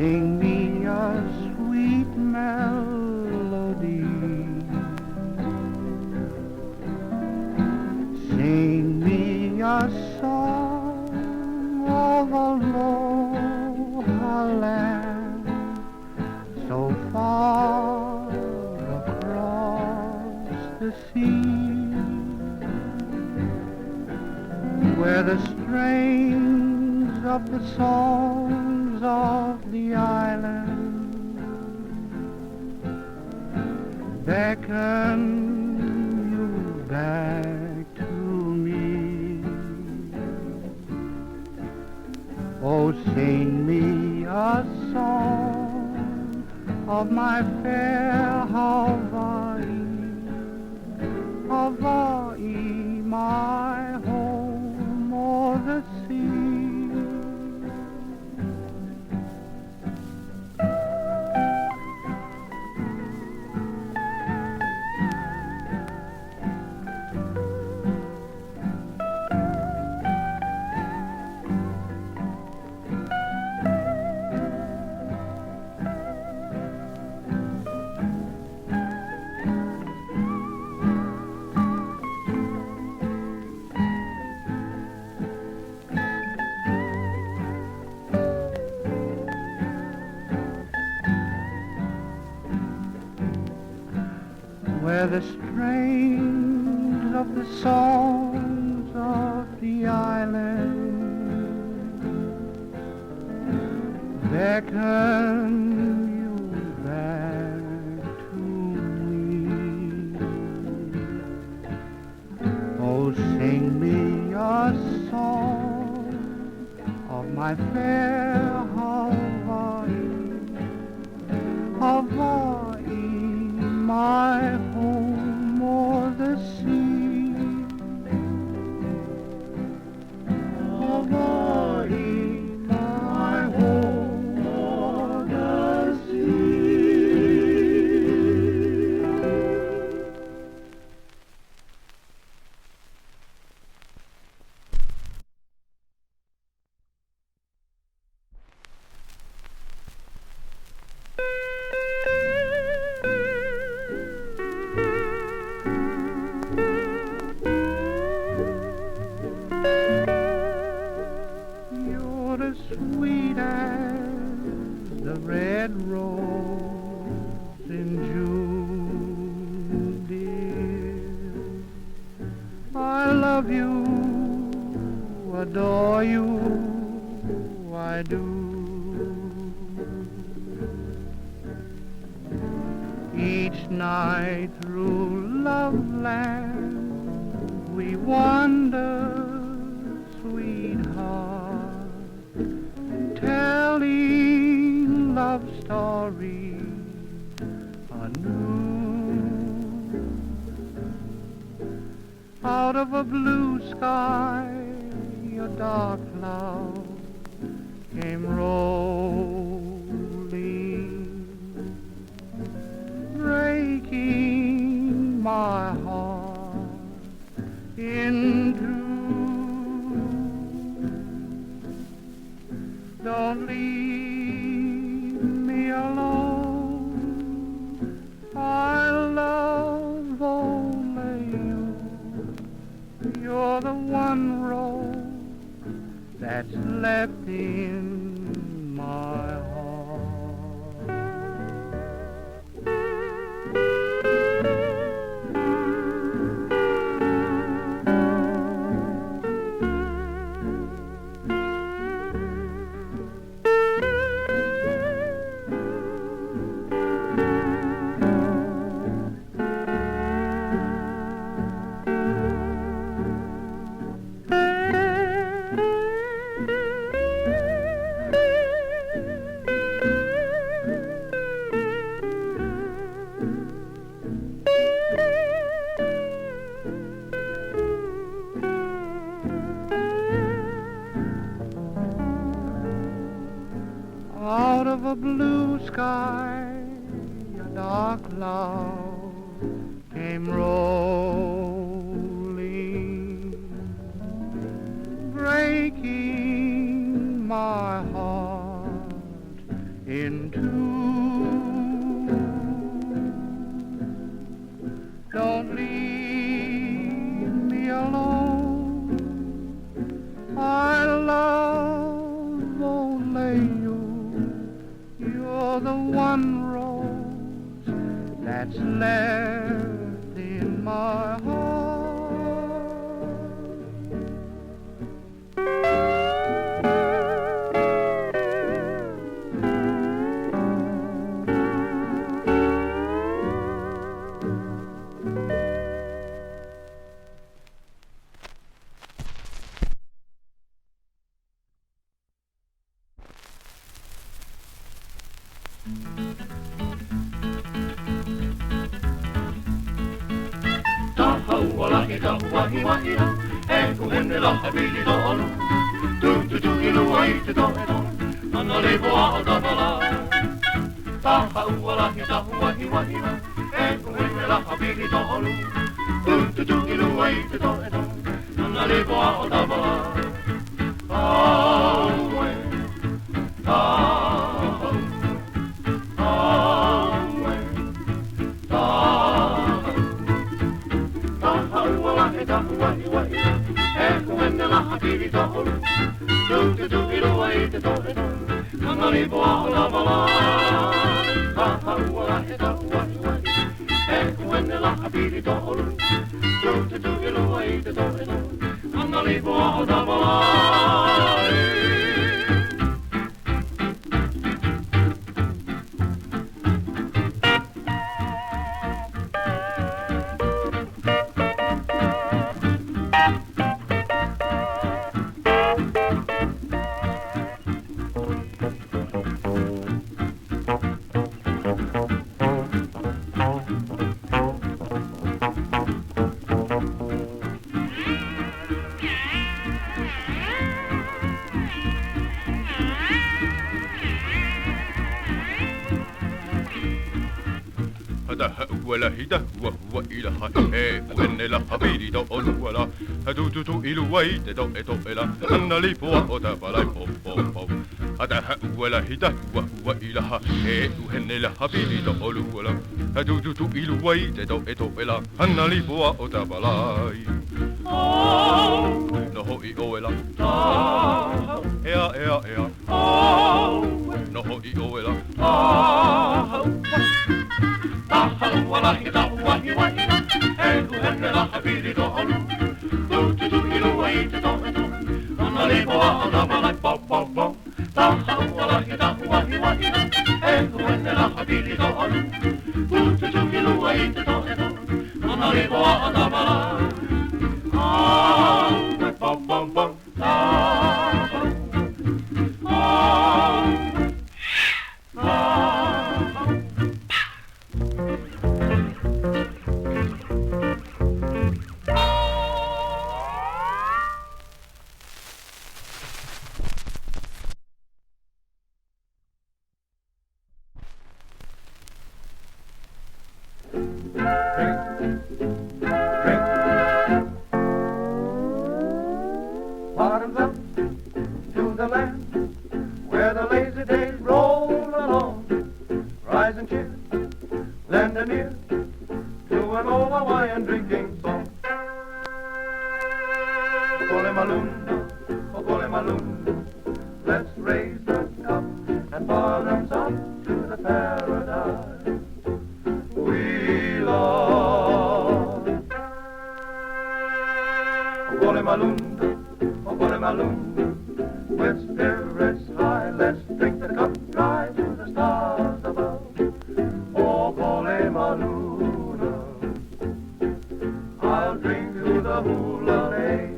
Sing me a sweet melody. Sing me a song of aloha land, so far across the sea, where the strains of the songs of the island beckon you back to me. Oh, sing me a song of my fair Hawaii, Hawaii, my home o'er the sea. Where the strains of the songs of the island beckon you back to me. Oh, sing me a song of my fair Hawaii, Hawaii, my home o'er the sea. Hawaii, my home o'er the sea. You're as sweet as the red rose in June, dear. I love you, adore you, I do. Each night through Loveland we wander, sweetheart, telling love stories anew. Out of a blue sky, a dark cloud came rolling, breaking my heart in two. Don't leave me alone, I love only you. You're the one rose that's left in my heart. Out of a blue sky, a dark cloud came rolling, breaking my heart in two. Don't leave me alone. I love only you. You're the one rose that's left in my heart. Wahi-wahi-do, eko hene la habili do olu. Tu-tu-tu-ilu-ai-te do-e-do, ana levoa o dabala. Ta-ha-ua-lahi-ta-wahi-wahi-do, eko hene la habili do olu. Tu-tu-tu-ilu-ai-te do-e-do, ana levoa o dabala. Aue, ta-hau, aue, ta-hau. Ta-hau-a-lahi-ta-wahi-wahi, eko hene la habili do olu. Tu-tu-tu-ilu-ai-te do-e-do, ana levoa o dabala. Ta-hau-a-lahi-ta-wahi-wahi, eko hene la habili do olu. Tu-tu-tu-ilu-ai-te do-e-do, ana levoa o dabala. Wala hida wa wa ila ha e wenne la habiri do on wala hadu tu tu ilu wai te do e do ela anna li po o ta bala po po po ada wala hida wa ila ha e wenne la habiri do olu wala hadu tu tu ilu wai te do e do ela anna li po o ta bala no ho I o ela ea ea ea no ho I o ela Ta-hau-a-lahi-ta-wahi-wahi-da, eko hene la habili do olu. Tu-tu-tu-ilu-ai-te do-e-do, ana levoa o dabala. Po-po-po. Ta-hau-a-lahi-ta-wahi-wahi-da, eko hene la habili do olu. Tu-tu-tu-ilu-ai-te do-e-do, ana levoa o dabala. Auwe, po-po-po. Ta-hau, auwe, ta-hau. Bottoms up to the land where the lazy days roll along. Rise and cheer, lend an ear to an old Hawaiian drinking song. Okole Malunda, Okole Malunda, let's raise the cup and bottoms up to the paradise we love. Okole Malunda, Okole Malunda, with spirits high, let's drink the cup dry to the stars above. Okole Maluna, I'll drink to the hula day,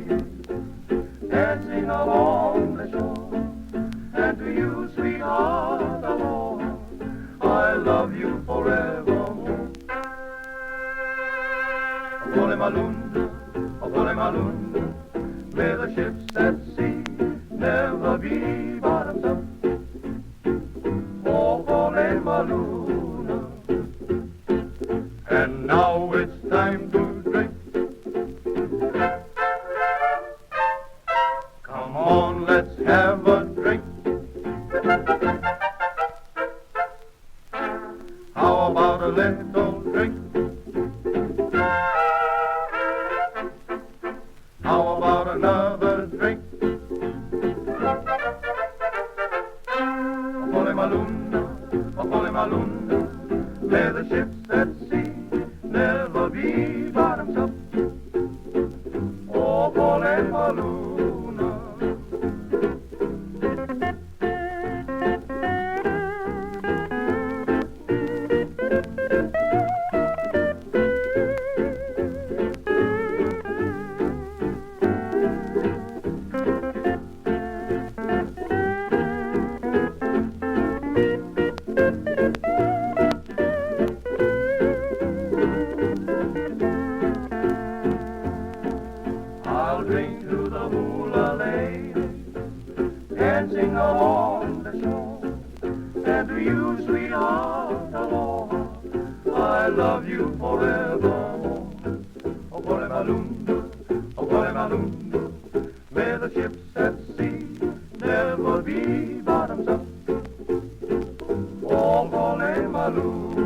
dancing along the shore, and to you, sweetheart of all, I love you forevermore. Okole Malunda, Okole Malunda, may the ships at sea never be bottoms up. Okole Maluna, and now it's time to drink. Come on, let's have a drink. a little drink? How about another drink? Opole Maluna, may the ships at sea never be bottoms up. Opole Maluna. I'll drink to the hula lady, dancing along the shore. And to you, sweetheart, aloha, I love you forevermore. Opole Malundu, may the ships at sea never be bottoms up. Opole Maluna.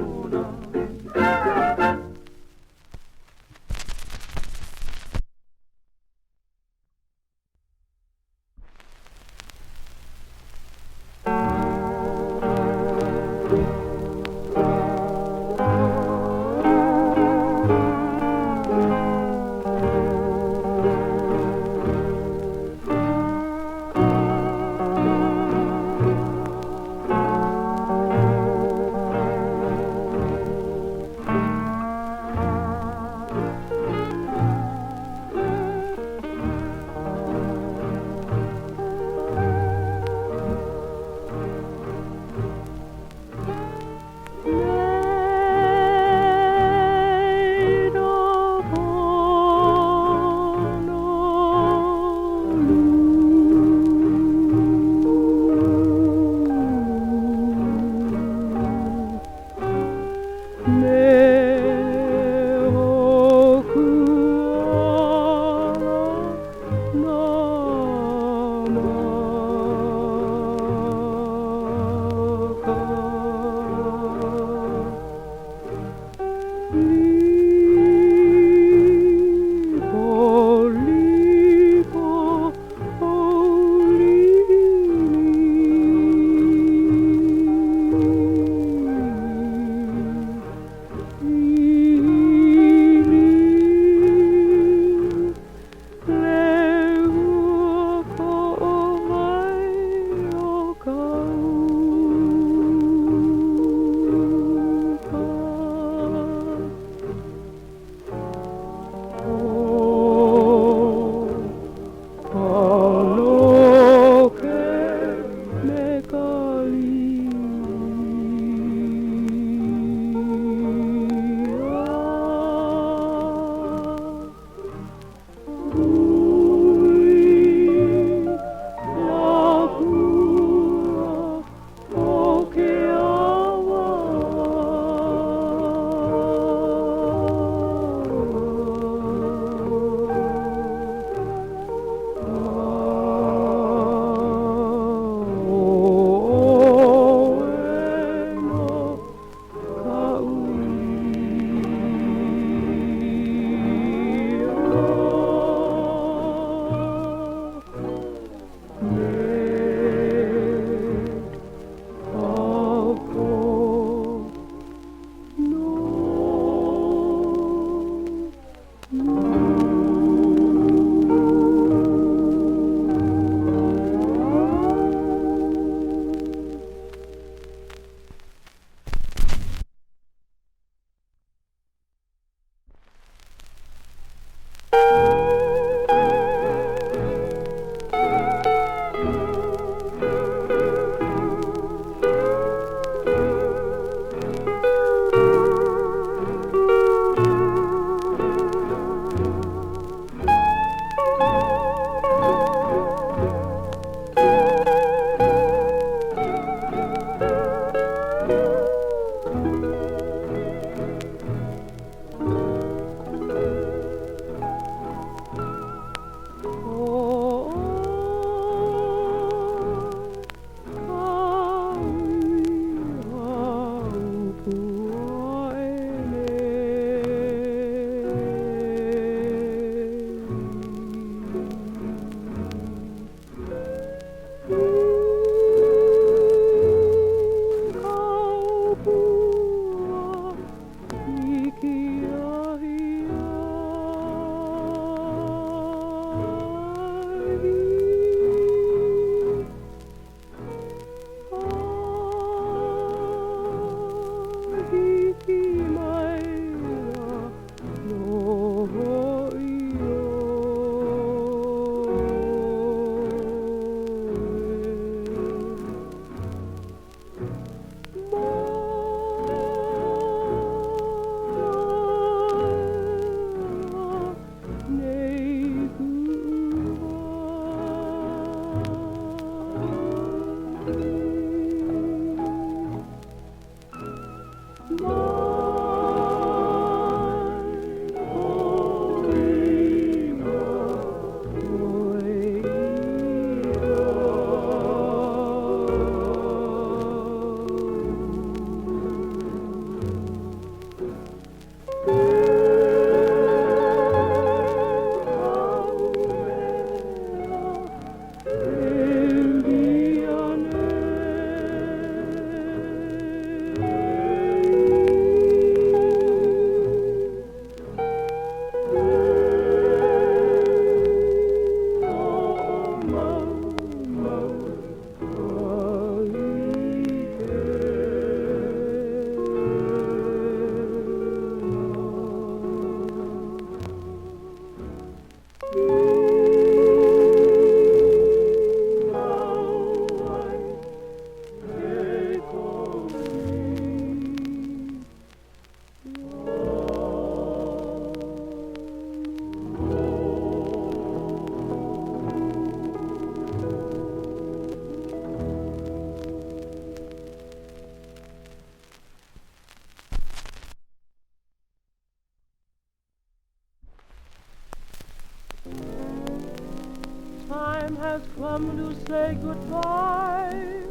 has come to say goodbye.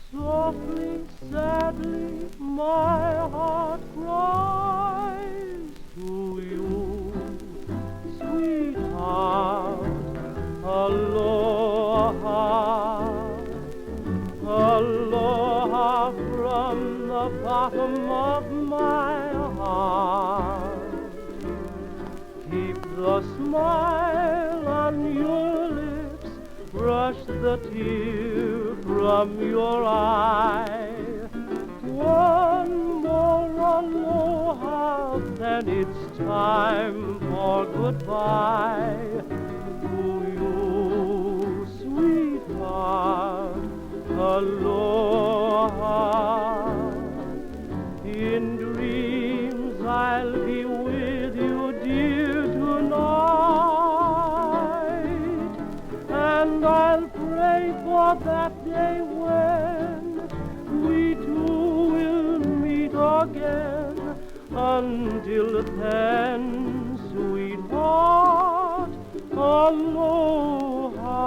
Softly, sadly, my heart cries to you, sweetheart. Aloha, aloha from the bottom of my heart. Keep the smile on your lips, brush the tear from your eye. One more aloha, then it's time for goodbye. To you, sweetheart, aloha. In dreams I'll be with you, dear, tonight, and I'll pray for that day when we two will meet again. Until then, sweetheart, aloha.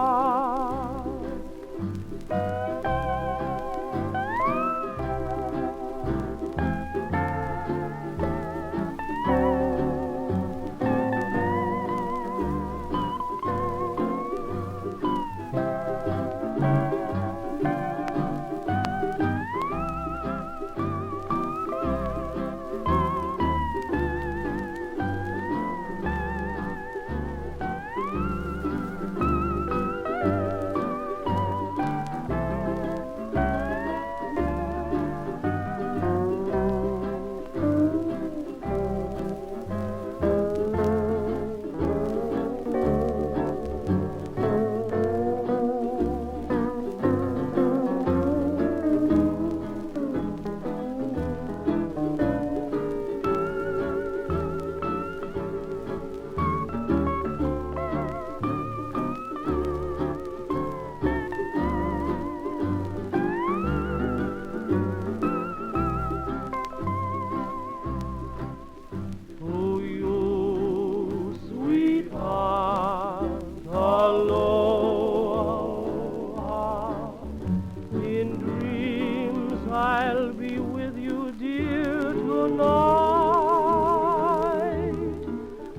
I'll be with you, dear, tonight,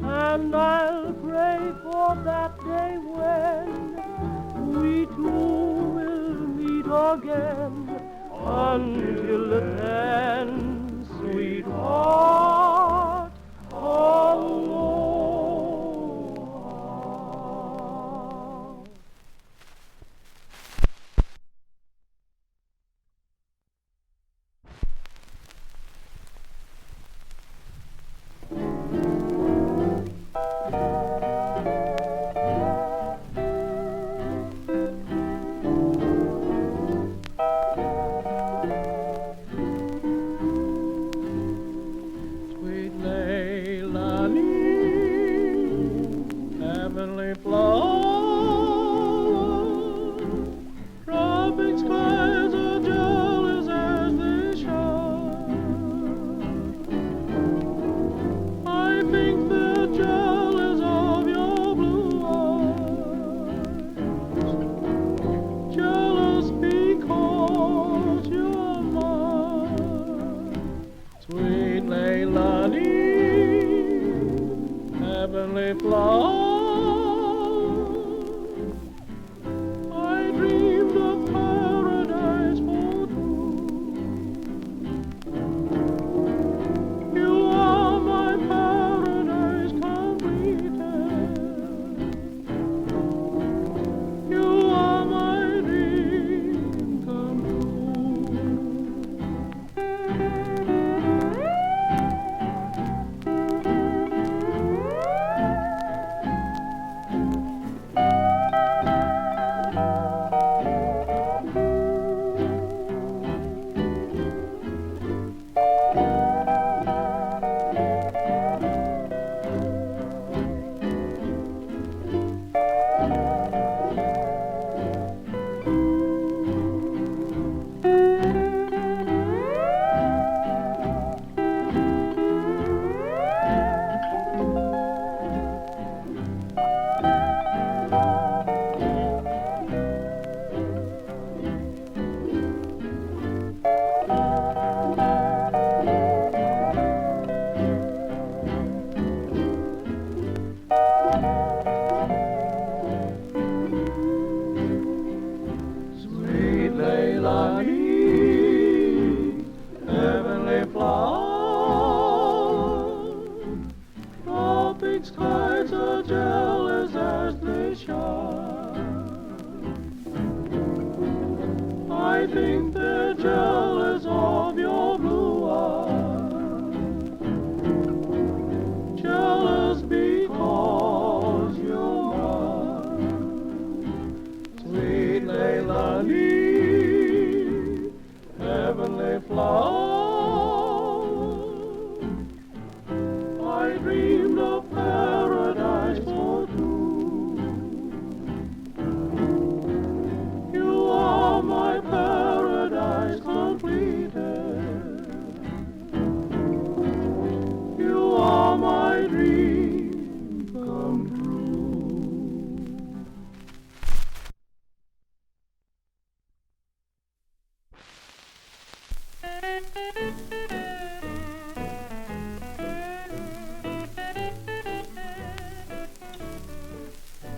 and I'll pray for that day when we two will meet again. Until then, sweetheart, aloha.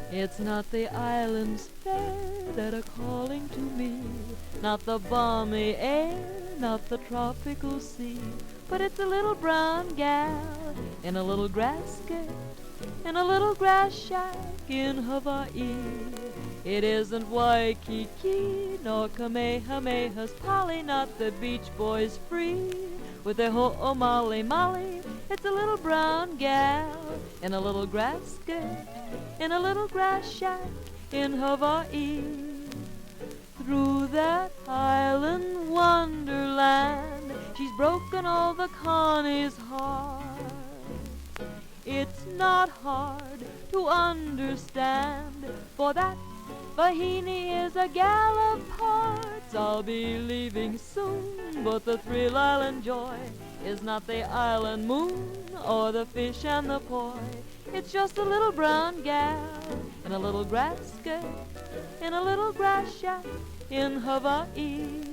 It's not the islands fair that are calling to me, not the balmy air, not the tropical sea, but it's a little brown gal in a little grass skirt, in a little grass shack in Hawaii. It isn't Waikiki nor Kamehameha's Polly, not the Beach Boys free with their ho'omali molly. It's a little brown gal in a little grass skirt, in a little grass shack in Hawaii. Through that island wonderland, she's broken all the Connie's heart. It's not hard to understand, for that Vahini is a gal of parts. I'll be leaving soon, but the thrill I'll enjoy is not the island moon or the fish and the poi. It's just a little brown gal in a little grass skirt, in a little grass shack in Hawaii.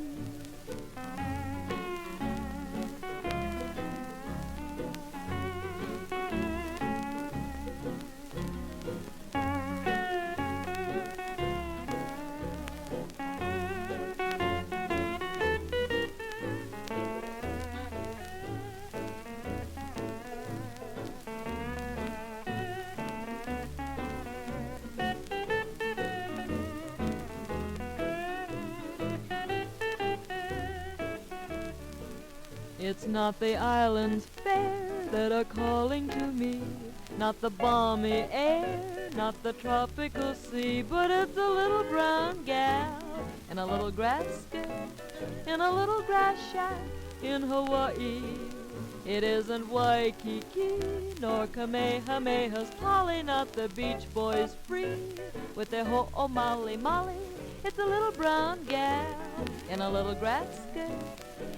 It's not the islands fair that are calling to me, not the balmy air, not the tropical sea, but it's a little brown gal in a little grass skirt, in a little grass shack in Hawaii. It isn't Waikiki nor Kamehameha's Polly, not the Beach Boys free with their ho'omali molly. It's a little brown gal in a little grass skirt,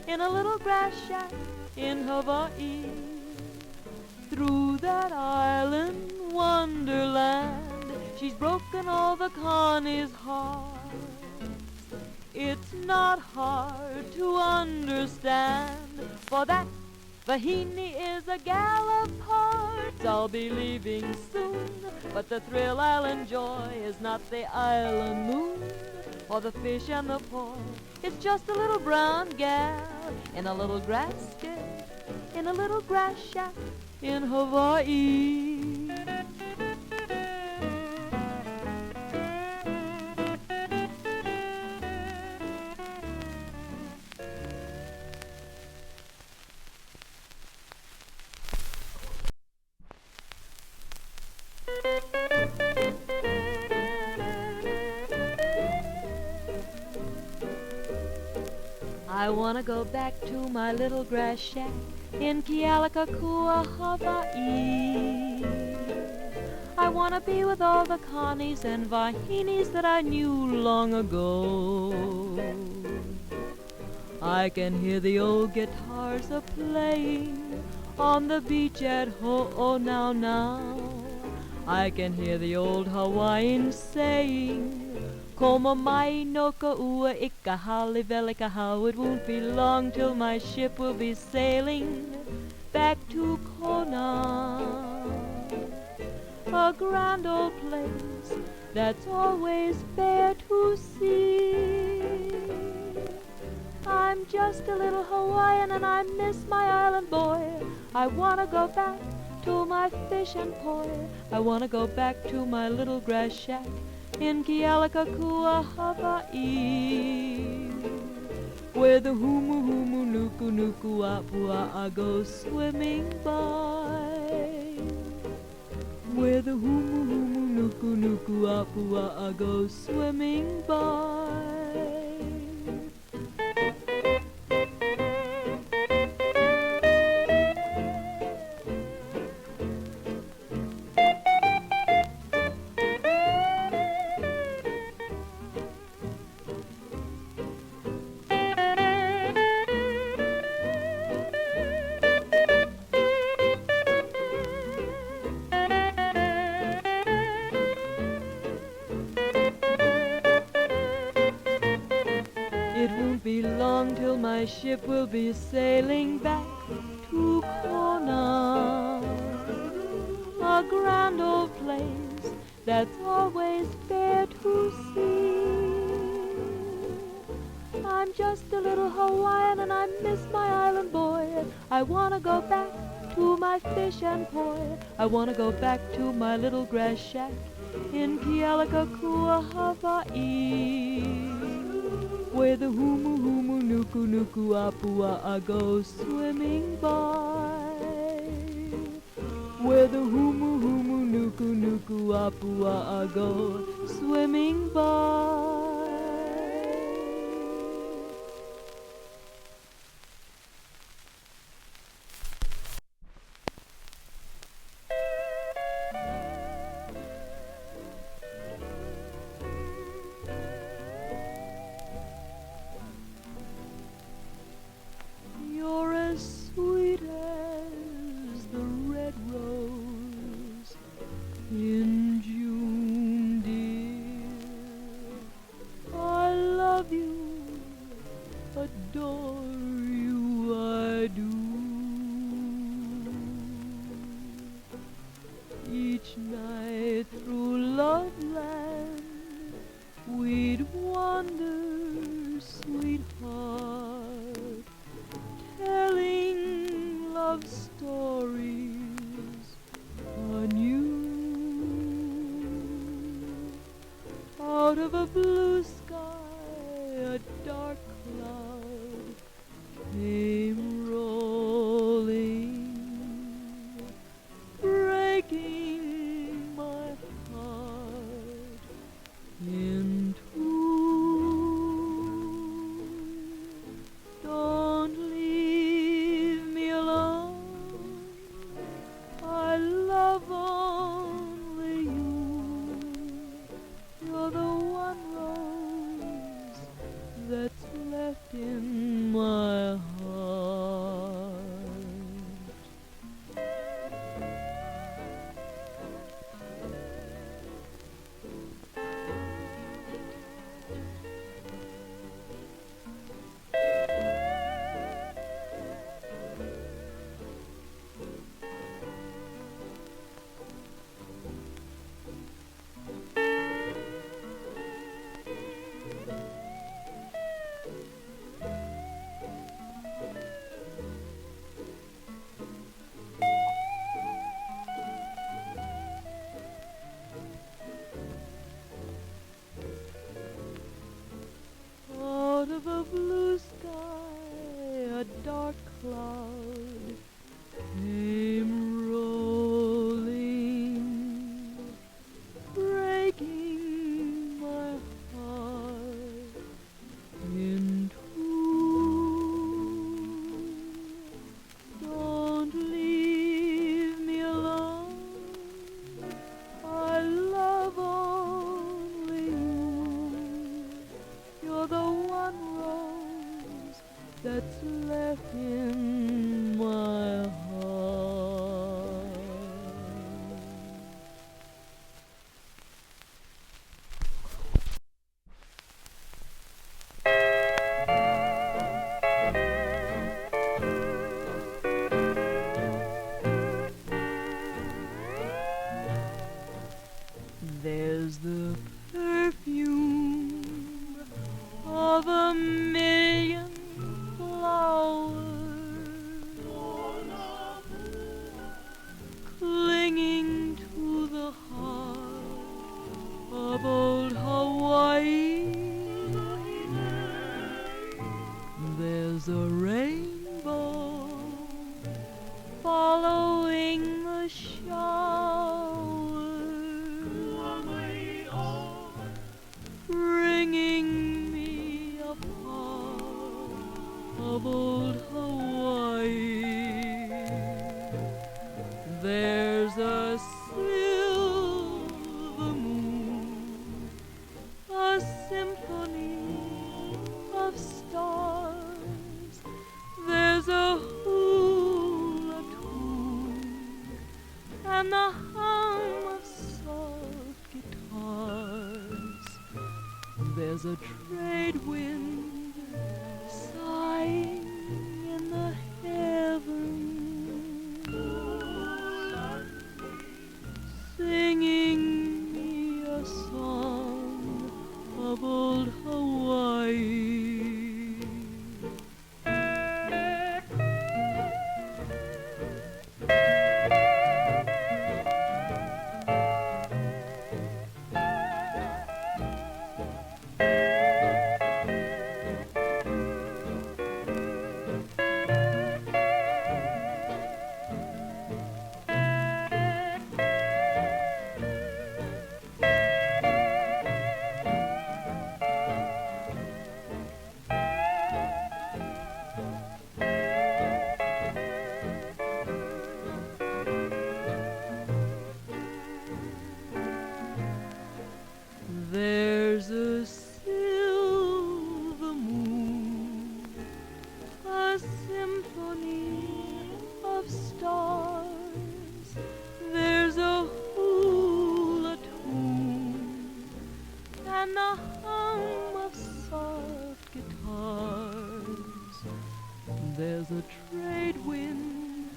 in a little grass shack in Hawaii. Through that island wonderland, she's broken all the Connie's hearts. It's not hard to understand, for that Vahini is a gal of parts. I'll be leaving soon, but the thrill I'll enjoy is not the island moon or the fish and the poi. It's just a little brown gal in a little grass skirt, in a little grass shack in Hawaii. I wanna go back to my little grass shack in Kealakekua, Hawaii. I wanna be with all the Connies and Vahinis that I knew long ago. I can hear the old guitars a-playing on the beach at Ho'onau. I can hear the old Hawaiians saying, Koma mai no ka ua ika hale vele ka how. It won't be long till my ship will be sailing back to Kona. A grand old place that's always fair to see. I'm just a little Hawaiian and I miss my island boy. I wanna go back to my fish and poi. I wanna go back to my little grass shack in Kealakekua, Hawaii, where the humu humu nuku nuku apua go swimming by, where the humu humu nuku nuku apua go swimming by. my ship will be sailing back to Kona, a grand old place that's always fair to see. I'm just a little Hawaiian and I miss my island boy. I wanna go back to my fish and poi. I wanna go back to my little grass shack in Kealakekua, Hawaii, where the humu humu nuku nuku apua go swimming by, where the humu humu nuku nuku apua go swimming by. You're as sweet as the red rose in June, dear. I love you, adore you, I do. Each night through Loveland we'd wander, sweetheart, telling love stories anew. Out of a blue sky, a dark cloud came rolling, breaking my heart in two. Don't leave me alone, I love only you. You're the one rose that's left in my heart. Out of a blue sky, a dark cloud came rolling, breaking my heart in two. Don't leave me alone, I love only you. You're the one rose that's left in my heart. There's the perfume of a million flowers clinging to the heart of old Hawaii. There's a rainbow following the shower, bringing me a part of old Hawaii. There's a silver moon, a symphony of stars. There's a hula tune and the hum of soft guitars. There's a trade wind sighing there's a trade wind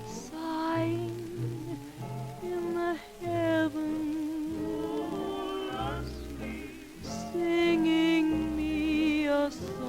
sighing in the heavens, singing me a song